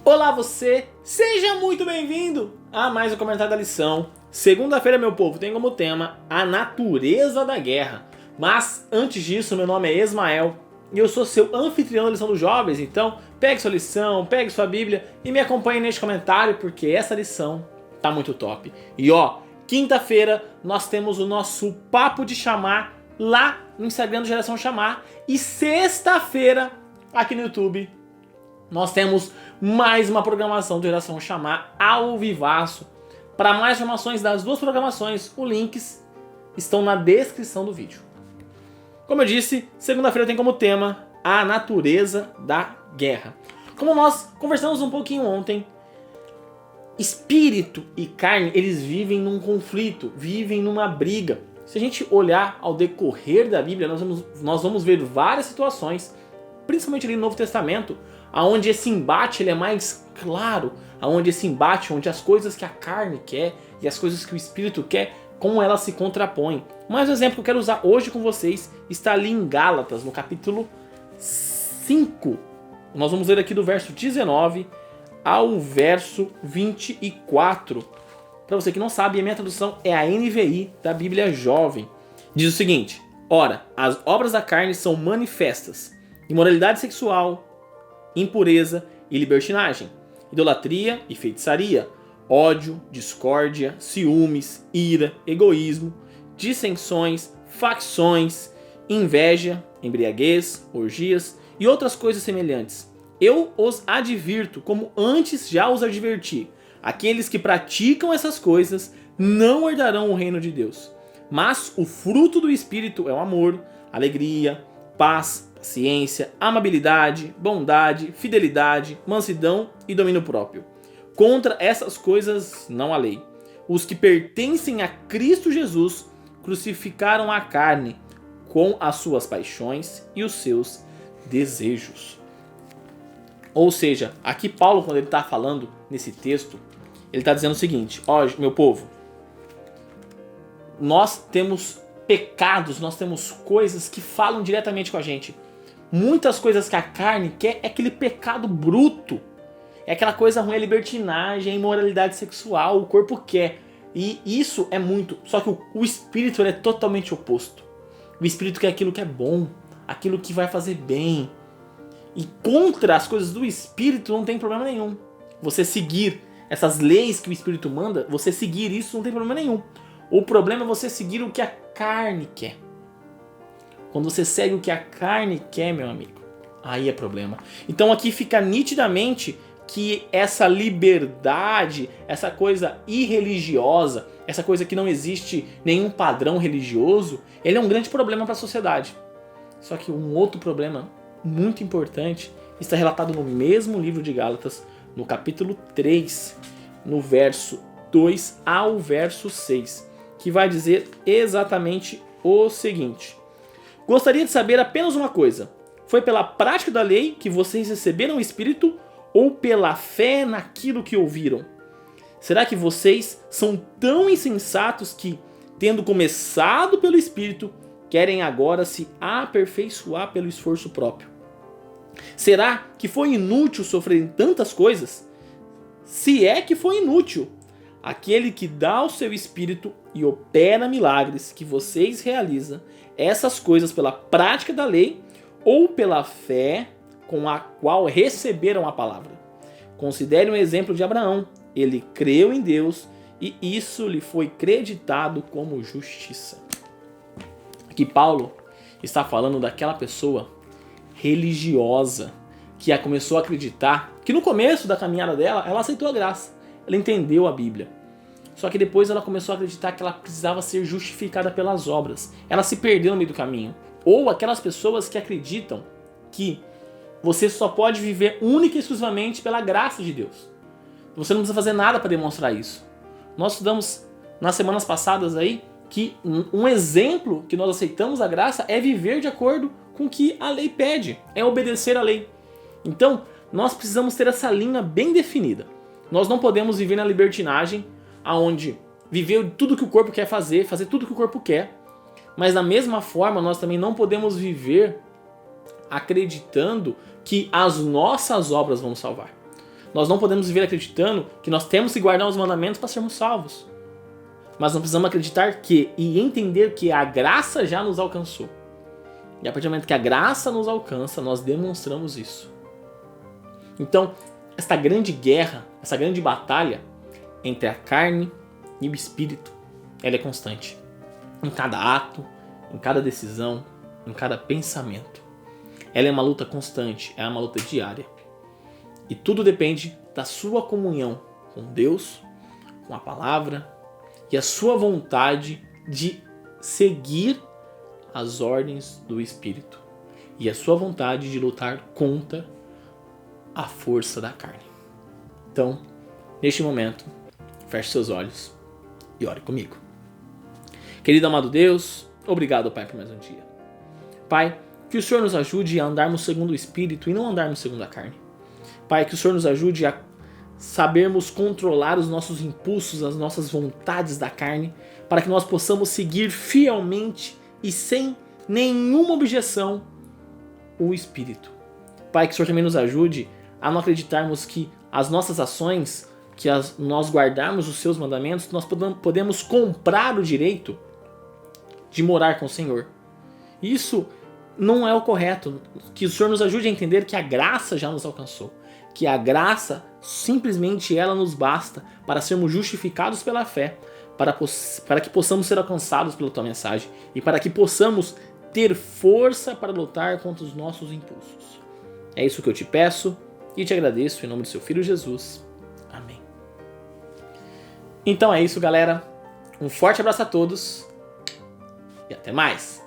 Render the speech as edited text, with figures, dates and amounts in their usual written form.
Olá você, seja muito bem-vindo a mais um comentário da lição. Segunda-feira, meu povo, tem como tema a natureza da guerra. Mas antes disso, meu nome é Ismael e eu sou seu anfitrião da lição dos jovens. Então pegue sua lição, pegue sua Bíblia e me acompanhe neste comentário, porque essa lição tá muito top. E ó, quinta-feira nós temos o nosso Papo de Chamar lá no Instagram do Geração Chamar. E sexta-feira, aqui no YouTube, nós temos mais uma programação do Geração Chamar ao vivaço. Para mais informações das duas programações, os links estão na descrição do vídeo. Como eu disse, segunda-feira tem como tema a natureza da guerra. Como nós conversamos um pouquinho ontem, espírito e carne, eles vivem num conflito, vivem numa briga. Se a gente olhar ao decorrer da Bíblia, nós vamos ver várias situações, principalmente ali no Novo Testamento, onde esse embate ele é mais claro, onde esse embate, onde as coisas que a carne quer e as coisas que o espírito quer, como elas se contrapõem. Mas o exemplo que eu quero usar hoje com vocês está ali em Gálatas, no capítulo 5. Nós vamos ler aqui do verso 19 ao verso 24. Para você que não sabe, a minha tradução é a NVI da Bíblia Jovem. Diz o seguinte: ora, as obras da carne são manifestas: imoralidade sexual, impureza e libertinagem, idolatria e feitiçaria, ódio, discórdia, ciúmes, ira, egoísmo, dissensões, facções, inveja, embriaguez, orgias e outras coisas semelhantes. Eu os advirto, como antes já os adverti: aqueles que praticam essas coisas não herdarão o reino de Deus. Mas o fruto do Espírito é o amor, alegria, paz, paciência, amabilidade, bondade, fidelidade, mansidão e domínio próprio. Contra essas coisas não há lei. Os que pertencem a Cristo Jesus crucificaram a carne com as suas paixões e os seus desejos. Ou seja, aqui Paulo, quando ele está falando nesse texto, ele está dizendo o seguinte: ó, meu povo, nós temos pecados, nós temos coisas que falam diretamente com a gente. Muitas coisas que a carne quer é aquele pecado bruto. É aquela coisa ruim, a libertinagem, a imoralidade sexual, o corpo quer. E isso é muito. Só que o espírito ele é totalmente oposto. O espírito quer aquilo que é bom, aquilo que vai fazer bem. E contra as coisas do espírito não tem problema nenhum. Você seguir essas leis que o espírito manda, você seguir isso não tem problema nenhum. O problema é você seguir o que a carne quer. Quando você segue o que a carne quer, meu amigo, aí é problema. Então aqui fica nitidamente que essa liberdade, essa coisa irreligiosa, essa coisa que não existe nenhum padrão religioso, ele é um grande problema para a sociedade. Só que um outro problema muito importante está relatado no mesmo livro de Gálatas, no capítulo 3, no verso 2 ao verso 6, que vai dizer exatamente o seguinte: gostaria de saber apenas uma coisa: foi pela prática da lei que vocês receberam o Espírito ou pela fé naquilo que ouviram? Será que vocês são tão insensatos que, tendo começado pelo Espírito, querem agora se aperfeiçoar pelo esforço próprio? Será que foi inútil sofrer tantas coisas? Se é que foi inútil, aquele que dá o seu Espírito e opera milagres que vocês realizam, essas coisas pela prática da lei ou pela fé com a qual receberam a palavra. Considere um exemplo de Abraão. Ele creu em Deus e isso lhe foi creditado como justiça. Aqui Paulo está falando daquela pessoa religiosa que começou a acreditar que no começo da caminhada dela, ela aceitou a graça. Ela entendeu a Bíblia. Só que depois ela começou a acreditar que ela precisava ser justificada pelas obras. Ela se perdeu no meio do caminho. Ou aquelas pessoas que acreditam que você só pode viver única e exclusivamente pela graça de Deus. Você não precisa fazer nada para demonstrar isso. Nós estudamos nas semanas passadas aí que um exemplo que nós aceitamos a graça é viver de acordo com o que a lei pede, é obedecer à lei. Então, nós precisamos ter essa linha bem definida. Nós não podemos viver na libertinagem, aonde viver tudo que o corpo quer fazer, fazer tudo que o corpo quer, mas da mesma forma nós também não podemos viver acreditando que as nossas obras vão nos salvar. Nós não podemos viver acreditando que nós temos que guardar os mandamentos para sermos salvos. Mas nós precisamos acreditar e entender que a graça já nos alcançou. E a partir do momento que a graça nos alcança, nós demonstramos isso. Então, esta grande guerra, essa grande batalha entre a carne e o espírito, ela é constante. Em cada ato, em cada decisão, em cada pensamento. Ela é uma luta constante, é uma luta diária. E tudo depende da sua comunhão com Deus, com a palavra e a sua vontade de seguir as ordens do Espírito. E a sua vontade de lutar contra a força da carne. Então, neste momento, feche seus olhos e ore comigo. Querido amado Deus, obrigado, Pai, por mais um dia. Pai, que o Senhor nos ajude a andarmos segundo o Espírito e não andarmos segundo a carne. Pai, que o Senhor nos ajude a sabermos controlar os nossos impulsos, as nossas vontades da carne, para que nós possamos seguir fielmente e sem nenhuma objeção o Espírito. Pai, que o Senhor também nos ajude a não acreditarmos que as nossas ações, nós guardarmos os seus mandamentos, nós podemos comprar o direito de morar com o Senhor. Isso não é o correto. Que o Senhor nos ajude a entender que a graça já nos alcançou. Que a graça, simplesmente ela nos basta para sermos justificados pela fé, para que possamos ser alcançados pela tua mensagem e para que possamos ter força para lutar contra os nossos impulsos. É isso que eu te peço e te agradeço em nome do seu Filho Jesus. Amém. Então é isso, galera. Um forte abraço a todos e até mais.